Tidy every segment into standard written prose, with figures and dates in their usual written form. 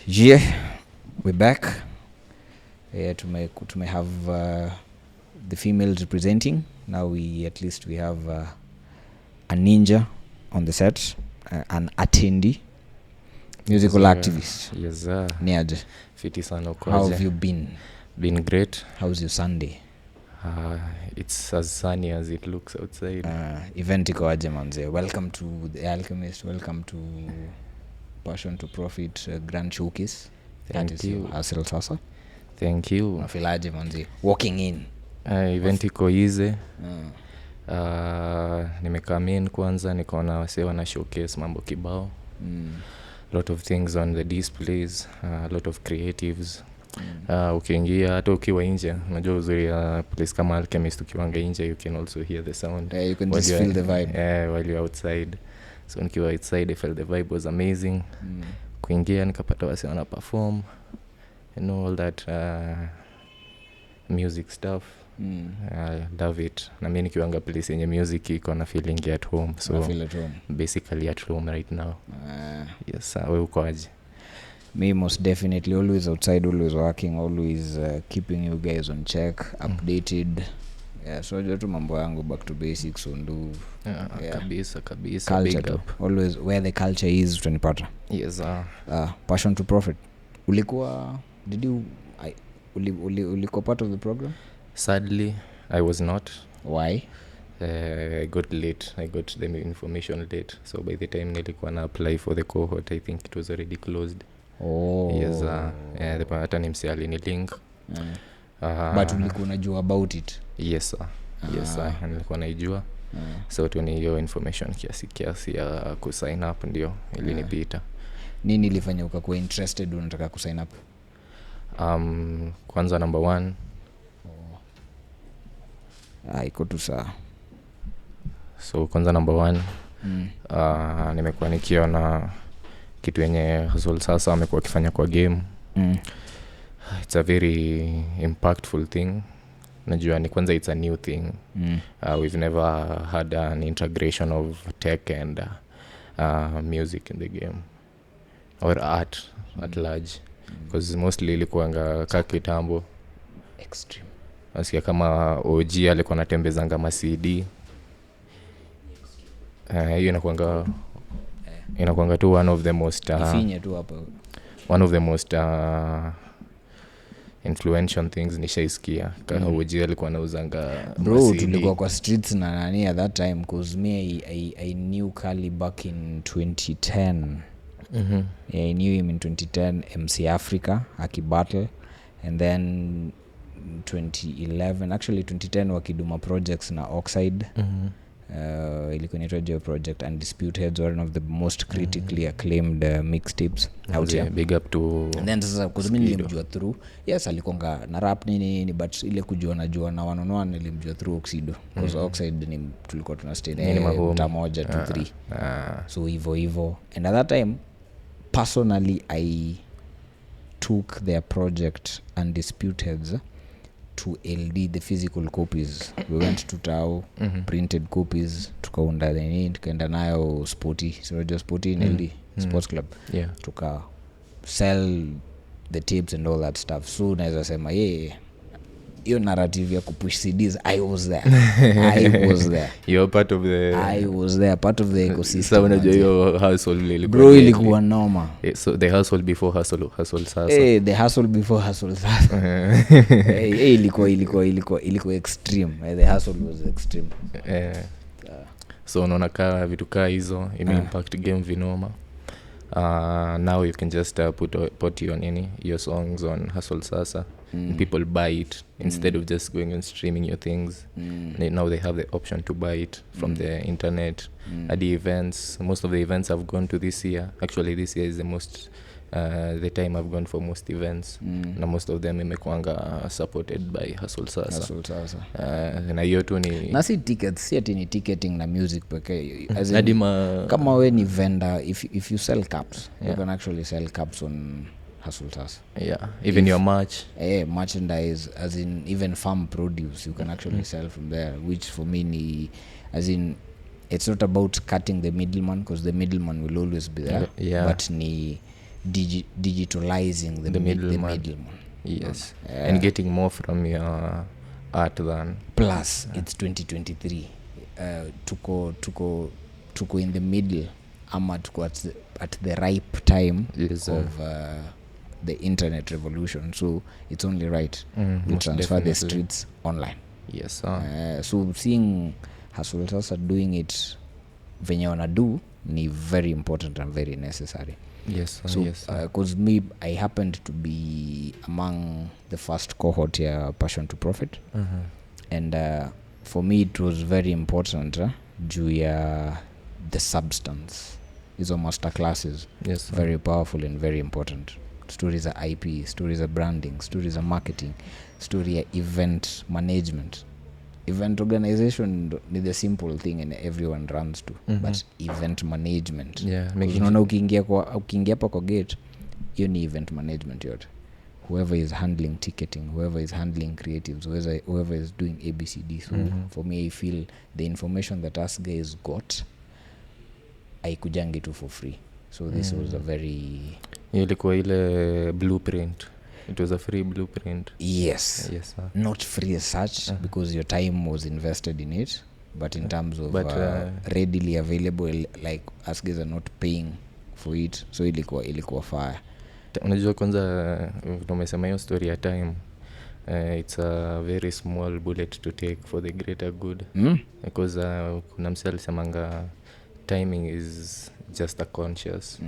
Yeah, we're back. To may have the females representing. Now we have a ninja on the set, an attendee, musical activist. Yes, sir. Niaje. Fiti sana ukoje? How have you been? Been great. How's your Sunday? It's as sunny as it looks outside. Event iko aje manze. Welcome to The Alchemist. Welcome to Passion to Profit Grand Showcase. Thank you. Hustle Sasa. Thank you. Unafilaje manze? Walking in. Event iko easy. Nimekame in kwanza nikaona wase wana showcase mambo kibao. Lot of things on the displays, a lot of creatives. Ukiingia hata ukiwa nje, unajua uzuri place kama Alchemist ukiwanga nje you can also hear the sound. You can just feel the vibe. While you're outside. So nikiwa outside I felt the vibe was amazing. Kuingia nikapata wase wana perform, you know, all that music stuff. I love it. Na mimi nikiwanga place yenye music iko na feeling at home. So feel at home. Basically at home right now. Yes, wewe uko aje? Me most definitely always outside, always working, always keeping you guys on check, updated. So joto mambo yangu back to basics, Ondu. Kabisa Culture big up. Always where the culture is utanipata. Yes, Passion to Profit. Ulikuwa ulikuwa part of the program? Sadly, I was not. Why? I got late. I got the information late. So by the time nilikuwa na apply for the cohort, I think it was already closed. Yes, hata nimsi alinilink. But ulikuwa unajua about it? Yes, sir. Yes, sir. Nilikuwa naijua. So tu ni hiyo information kiasi ya kusign up ndio ilinipita. Nini ilifanya ukakuwa interested unataka kusign up? Kwanza number 1. Iko tu sawa. So kwanza number 1, nimekuwa nikiona kitu yenye Hustle Sasa amekuwa akifanya kwa game. It's a very impactful thing. Najua ni kwanza it's a new thing. We've never had an integration of tech and music in the game or art at large, because mostly ilikuanga kitambo extreme. Asikia kama OG alikuwa anatembezanga ma CD. Hiyo inakuanga tu one of the most ifinye tu hapo. One of the most influential things nishaisikia. Kama OG alikuwa anauzanga bro, tulikuwa kwa streets na nani at that time, cause me I knew Kali back in 2010. I knew him in 2010 MC Africa akibattle, and then 2011 actually 2010 wakiduma projects na Oxide. Ilikuwa inaitwa project Undisputed, one of the most critically acclaimed mixtapes out here. Big up to. And then sasa kuzimini nilimjua through, yes alikonga na rap nini but ile kujua najua na wanonoa nilimjua through Oxido, because Oxide ni tulikuwa tunastay there mta moja 2-3. So hivyo and at that time personally I took their project Undisputed to LD, the physical copies. We went to Tao, printed copies, tukaunda nini, tukaenda nayo Sporty, so just Sporty in LD Sports Club. Tuka sell the tapes and all that stuff. So naweza sema hiyo narrative ya kupush CDs, I was there. You're part of the. I was there, part of the ecosystem. So unajua hiyo hustle ilikuwa. Bro, ilikuwa noma. So the hustle before hustle Sasa. The hustle before Hustle Sasa. Ilikuwa extreme. The hustle was extreme. So unaona kaa vitu kaa hizo impact game vinoma. Now you can just put your songs on Hustle Sasa. And people buy it instead of just going and streaming your things. Now they have the option to buy it from the internet. At the events, most of the events I've gone to this year, actually this year is the most the time I've gone for most events. Na most of them imekuanga supported by Hustle Sasa. Na hiyo tu ni na si tickets, si ati ni ticketing na music pekee. Kama we ni vendor, if you sell caps, you can actually sell caps on Hustle Sasa. Even your merch. Merchandise, as in even farm produce, you can actually sell from there, which for me as in it's not about cutting the middleman, because the middleman will always be there. But digitalizing the middleman. Yes. And getting more from your art than plus it's 2023. Tuko in the middle ama tuko at the ripe time of the internet revolution, so it's only right we transfer the streets online. Yes, so seeing Hustle Sasa doing it venye wanadu ni very important and very necessary. Yes, so because me, I happened to be among the first cohort here, Passion to Profit. And for me it was very important juu ya the substance. Hizo master classes, very powerful and very important. Stories za IP, stories za branding, stories za marketing, story ya event management. Event organization ni the simple thing and everyone runs to, but event management, unaona ukiingia hapa kwa gate, hiyo ni event management yote. Whoever is handling ticketing, whoever is handling creatives, whoever is doing ABCD. So for me, I feel the information that us guys got, haikujangi tu for free. So this was a very... ilikuwa ile blueprint. It was a free blueprint. Yes, not free as such, because your time was invested in it, but in terms of readily available, like us guys are not paying for it, so ilikuwa fire. Unajua kwanza tumesema hiyo story ya time, it's a very small bullet to take for the greater good. Because kuna msee alisemanga timing is just a conscious.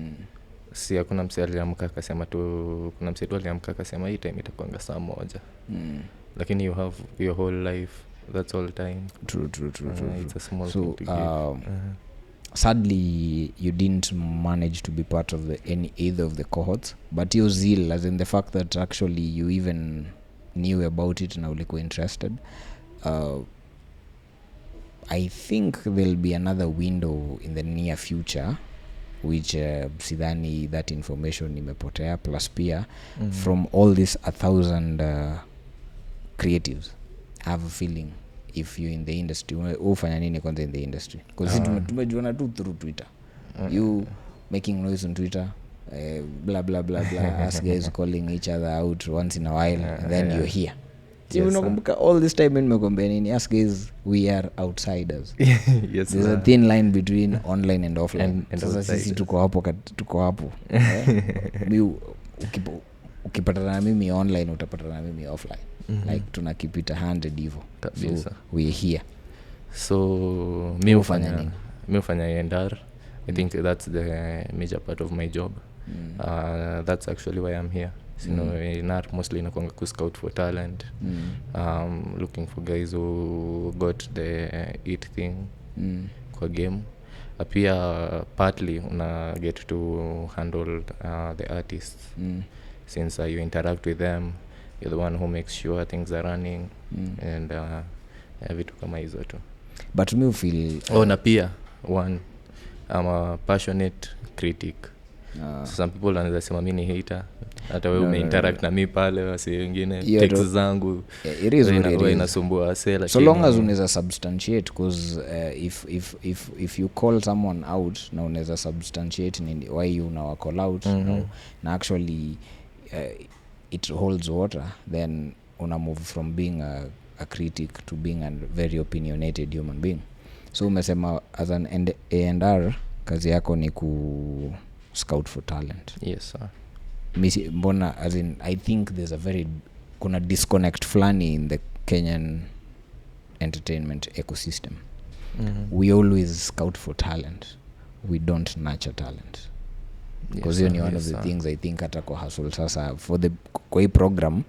Si hakuna msee aliamka akasema tu, kuna msee tu aliamka akasema hii time itakuanga saa moja. Lakini you have your whole life, that's all time. True. It's a small thing to give. Sadly you didn't manage to be part of either of the cohorts, but your zeal, as in the fact that actually you even knew about it na ulikuwa interested, I think there'll be another window in the near future which sidhani that information imepotea. Plus pia from all these 1,000 creatives, I have a feeling if you in the industry, ufanya nini kwanza in the industry, because tumejuana tu through Twitter. You making noise on Twitter, blah blah blah blah, us guys calling each other out once in a while, and then you're here. Unakumbuka all this time nimekwambia nini, us guys, we are outsiders. There's a thin line between online and offline. Sasa sisi tuko hapo mi ukipatana na mimi online utapatana na mimi offline. Like tunakipita 100 hivyo. So we here. So mi ufanya ENDR. I think that's the major part of my job. That's actually why I'm here. So ENDR mostly inakuanga ku scout for talent. Looking for guys who got the it thing kwa game. Pia partly una get to handle the artists. Since you interact with them, you're the one who makes sure things are running and vitu kama hizo tu. But me feel na pia I'm a passionate critic. So some people wanaweza sema mimi ni hater, hata wewe umeinteract na mimi pale, wasi wengine text zangu inasumbua sela. So long as unaweza substantiate, because if you call someone out na unaweza substantiate ni why you now call out, na actually it holds water, then una move from being a critic to being a very opinionated human being. So umesema as an A&R kazi yako ni ku scout for talent. Yes sir. Mbona, as in, I think there's kuna disconnect fulani in the Kenyan entertainment ecosystem. We always scout for talent, we don't nurture talent. Because you know, one of the things I think hata kwa Hustle Sasa kwa hii program,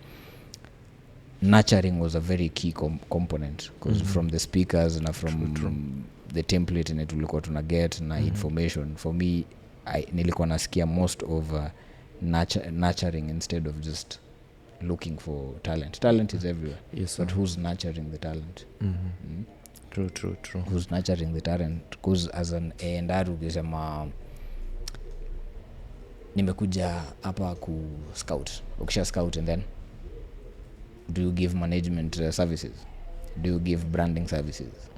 nurturing was a very key component, because from the speakers na from the template na tulikuwa tuna get na information, for me nilikuwa nasikia most of nurturing instead of just looking for talent is everywhere. Yes, but who's nurturing the talent? True Who's nurturing the talent? Because as an A&R ukisema nimekuja hapa ku scout, ukisha scout, and then do you give management services? Do you give branding services?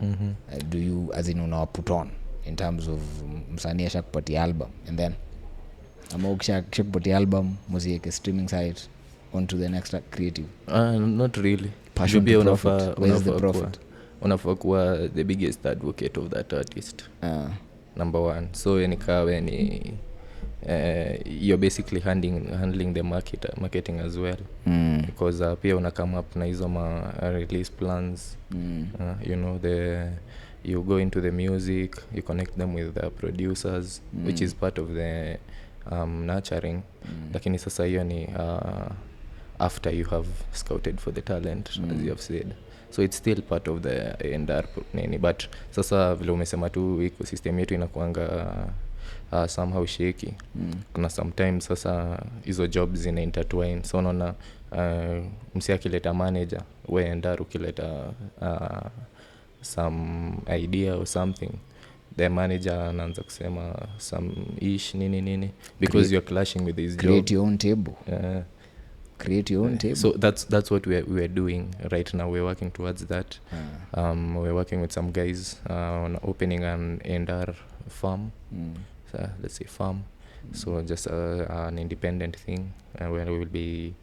Do you, as in, una put on in terms of msanii ashakupatia album, and then ama ukishakupatia album music streaming site onto the next creative? Not really. Passion to profit. Where's the profit? Unafaa kuwa the biggest advocate of that artist. Number one. So nikawe ni you're basically handling the marketing as well. Because pia una come up na hizo release plans. You know, you go into the music, you connect them with the producers, which is part of the nurturing. Lakini sasa hiyo ni after you have scouted for the talent, as you have said. So it's still part of the entire nini, but sasa vile umesema tu ecosystem yetu inakuanga somehow shaky. Kuna sometimes sasa hizo jobs ina intertwine. So unaona msi akileta manager, we Ndar ukileta some idea or something, the manager anaanza kusema some ish nini because you're clashing with his create job. Your own table. Create your own table. So that's what we're doing right now. We're working towards that. We're working with some guys on opening an Ndar farm. So let's say farm. So just an independent thing where we will be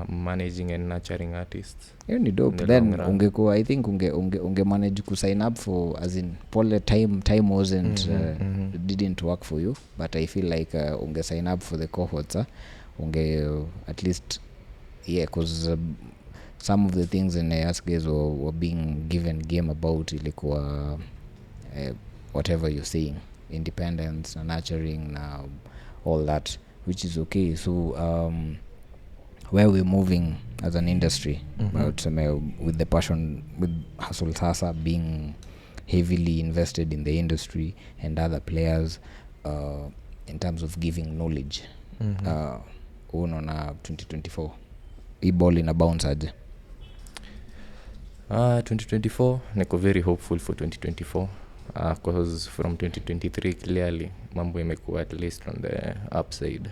managing and nurturing artists. Hiyo ni dope. Then ungekuwa, I think unge manage ku sign up for, as in pole time wasn't didn't work for you, but I feel like unge sign up for the cohorts. Unge at least, yeah, because some of the things in us guys were being given game about ilikuwa whatever you're saying, independence, nurturing, all that, which is okay. So where we're moving as an industry, but with the passion, with Hustle Sasa being heavily invested in the industry and other players in terms of giving knowledge. Unaona 2024 hii ball ina bounce aje? 2024 niko very hopeful for 2024 because from 2023 clearly mambo imekuwa at least on the upside.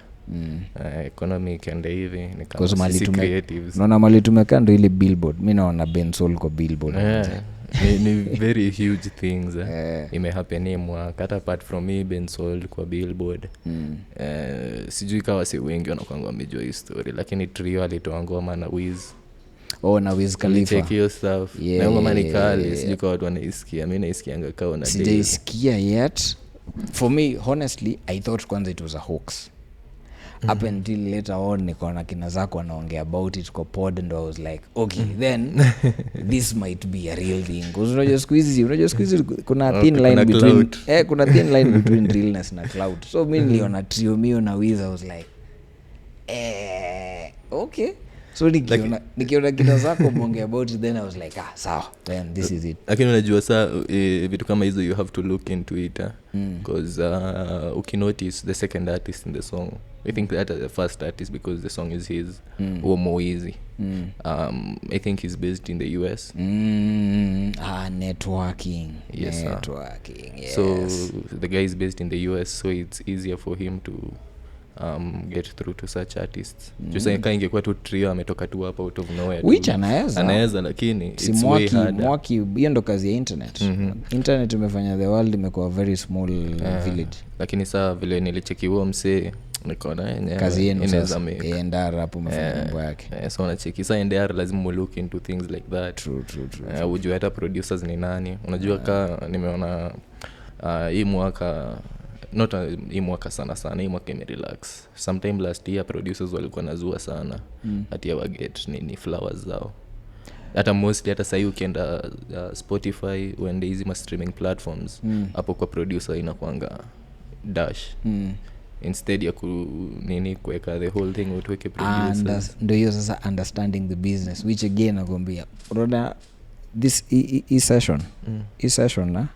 Economic and hivi ni kama sisi creatives. Naona mali tumekaa ndo ile billboard. Mimi naona Ben Soul kwa billboard. Ni very huge things imehappen mwaka. Hata apart from me, Ben Soul kwa billboard. Sijui kawa si wengi wanakuanga wamejua hii story, lakini Trio alitoa ngoma na Wiz. Na Wiz Khalifa. Check your stuff. Na ngoma ni kali, sijui kwa watu wanaisikia. Mimi naisikianga kao na day. Sijaisikia yet. For me, honestly, I thought kwanza it was a hoax. Up until later on nikaona kina zako wanaongea about it kwa pod, and I was like, okay, then this might be a real thing. Because unajua siku hizi kuna thin line between kuna thin line between realness na cloud. So mimi niliona Trio Mio na Wiz, I was like okay. So nikiona kina zako mwongea about it, then I was like sawa, then this is it. Lakini unajua saa vitu kama hizo you have to look into it because ukinotice the second artist in the song, I think that the first artist because the song is his, or more easy. I think he's based in the US. Networking. Yes, networking. Yes. So the guy is based in the US, so it's easier for him to get through to such artists. Just like ingekuwa tu Trio ametoka tu hapa out of nowhere, which anaweza lakini it's way harder. Mwaki hiyo ndo kazi ya internet. Internet imefanya the world imekuwa very small village. Lakini saa vile nilicheki huo msee nikaona kazi yenu sasa Ndar hapo umefanya mambo yake. So nacheki saa Ndar lazima look into things like that. True. Ujue hata producers ni nani. Unajua nimeona hii mwaka hii mwaka sana hii mwaka imerelax. Sometime last year producers walikuwa nazua sana hati ya waget nini flowers zao. Hata mostly hata sasa ukienda Spotify uende hizi streaming platforms hapo kwa producer inakuanga dash instead ya kuweka the whole thing utweke producers. Ndio hiyo sasa understanding the business, which again nakwambia unaona this session na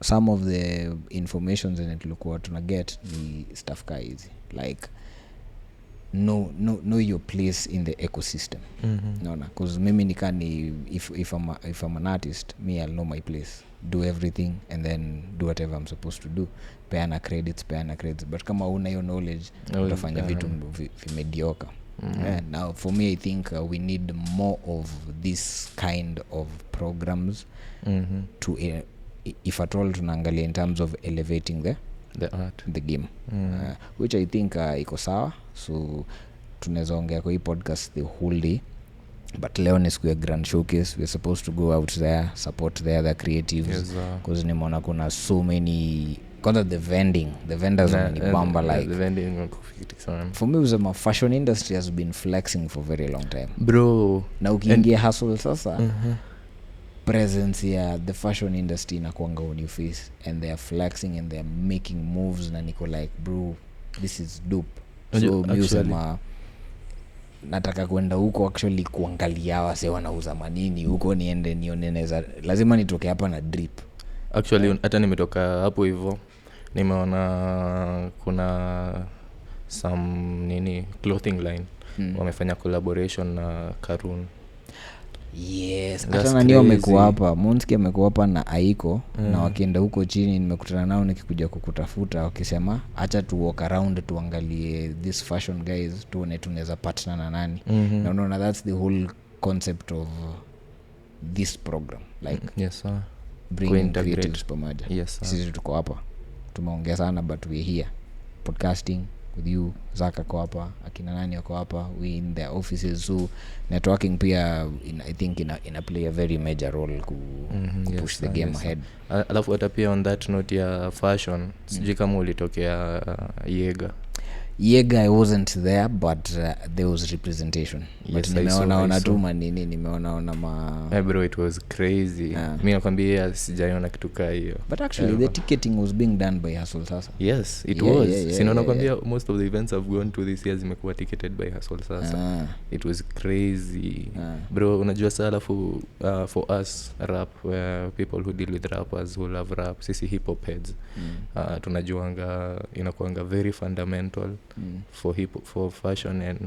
some of the information that tulikuwa tuna get ni stuff guys like know your place in the ecosystem. Naona cuz mimi nikani if I'm an artist, me I'll know my place, do everything and then do whatever I'm supposed to do, peana credits. But kama una hiyo knowledge utafanya vitu mediocre. Now for me I think we need more of this kind of programs to if at all tunaangalia in terms of elevating the game. Which I think iko sawa, so tunaweza ongea kwa hii podcast the whole day, but leo ni siku ya grand showcase. We're supposed to go out there, support the other creatives, because nimeona kuna so many, kwanza the vendors ni bamba, like the vending for me usema fashion industry has been flexing for very long time bro. Na ukiingia Hustle Sasa, presence ya the fashion industry inakuanga on your face, and they are flexing and they are making moves, na niko like bro, this is dope. So usema nataka kwenda huko actually kuangalia wase wanauza manini huko, niende nione, lazima nitoke hapa na drip. Actually hata nimetoka hapo hivyo, nimeona kuna some clothing line wamefanya collaboration na Karun. Yes, hata nani wamekuwa hapa, Monski amekuwa hapa na Aiko, na wakienda huko chini nimekutana nao nikikuja kukutafuta, wakisema acha tu walk around tuangalie this fashion guys, tuone tunaweza partner na nani. Na unaona that's the whole concept of this program, like yes sir, bringing creatives pamoja. Yes sir. Sisi tuko hapa tumeongea sana, but we're here podcasting with you. Zaka kwa hapa, akina nani wako hapa, we in their offices, so networking pia I think in a play a very major role ku push the game ahead. Alafu hata pia on that note ya fashion, sijui kama ulitokea Yega I wasn't there, but there was representation. But nimeona tu manini, nimeona bro, it was crazy. Mimi nakwambia sijaiona kitu kama hiyo. But actually the ticketing was being done by Hustle Sasa. Yes, it was. Sina nakwambia most of the events I've gone to this year zimekuwa ticketed by Hustle Sasa. It was crazy. Bro, unajua sala for us rap, people who deal with rappers who love rap, sisi hip hop heads. Tunajuanga inakuanga very fundamental for fashion and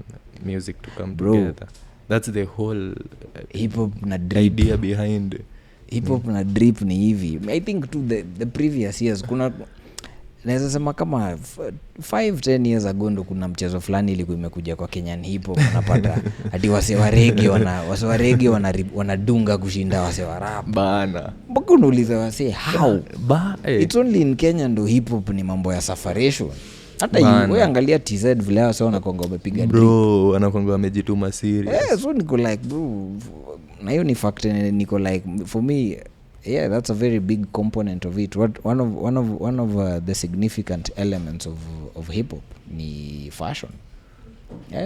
music to come together. That's the whole hip hop na drip idea behind hip hop na drip. Ni hivi I think to the previous years kuna naweza sema kama 5-10 years ago ndo kuna mchezo fulani ilikuwa imekuja kwa Kenyan hip hop, unapata hadi wase wa reggae wanadunga kushinda wase wa rap bana. Mbona unauliza wase how it's only in Kenya ndo hip hop ni mambo ya safaration. Hata wewe angalia TZ vile wao saona Kongo wamepiga bro, anakongo amejituma serious. So niko like bro, na hiyo ni fact, niko like for me that's a very big component of it. One of the significant elements of hip hop ni fashion.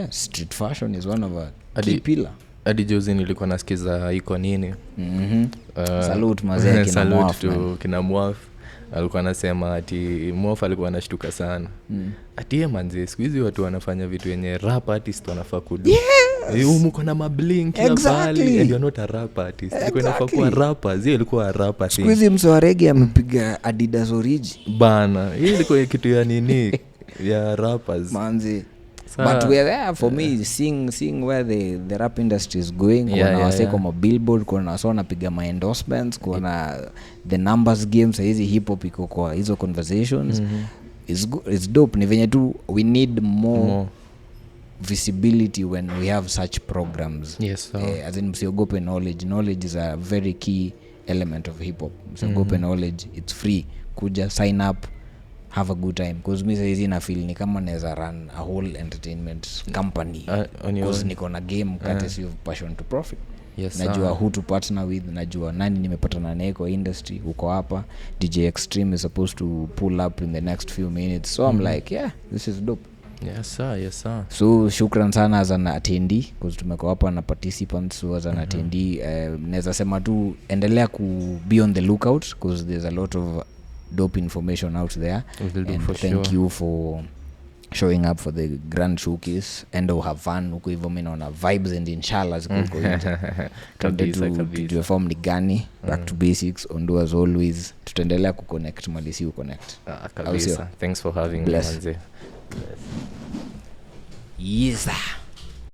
Street fashion is one of a key pillar. Hadi juzi nilikuwa nasikiza iko nini. Salute mazee kina Mwaf. Salute kina Mwaf. Alikuwa anasema ati Mwaf alikuwa anashtuka sana. Ati manzi siku hizi watu wanafanya vitu yenye rap artist wanafaa kudu. Mko na mablink ya bali and you're not a rap artist. Ilikuwa inafaa kuwa rapper, zile ilikuwa rapper. Siku hizi mswa reggae amepiga Adidas Origi bana. Hii ilikuwa kitu ya nini ya rappers manzi. But we're there for me seeing where the rap industry is going. Kuna wase kwa billboard, kuna wase wanapiga ma endorsements, kuna the numbers games. Hizi hip hop iko kwa hizo conversations. It's dope. Ni venye tu we need more visibility when we have such programs. Yes sir. As in msiogope knowledge is a very key element of hip hop. Msiogope knowledge, it's free. Kuja sign up, have a good time, because me says na feel ni kama naweza run a whole entertainment company because niko na game courtesy of passion to profit. Yes, najua who to partner with, najua nani nimepatana naye kwa industry. Uko hapa DJ Extreme is supposed to pull up in the next few minutes, so I'm like this is dope. Yes sir. So shukran sana as an attendee, because tumekuwa hapa na participants. So as an attendee naweza sema tu endelea ku be on the lookout, because there's a lot of dope information out there. And thank you for showing up for the grand showcase, and have fun huko hivyo. Mimi naona vibes and inshallah ziko nje. Tutaendelea form ni gani, back to basics, Ondu as always. Tutaendelea ku connect malisi connect. Kabisa. Thanks for having me manze. Yes.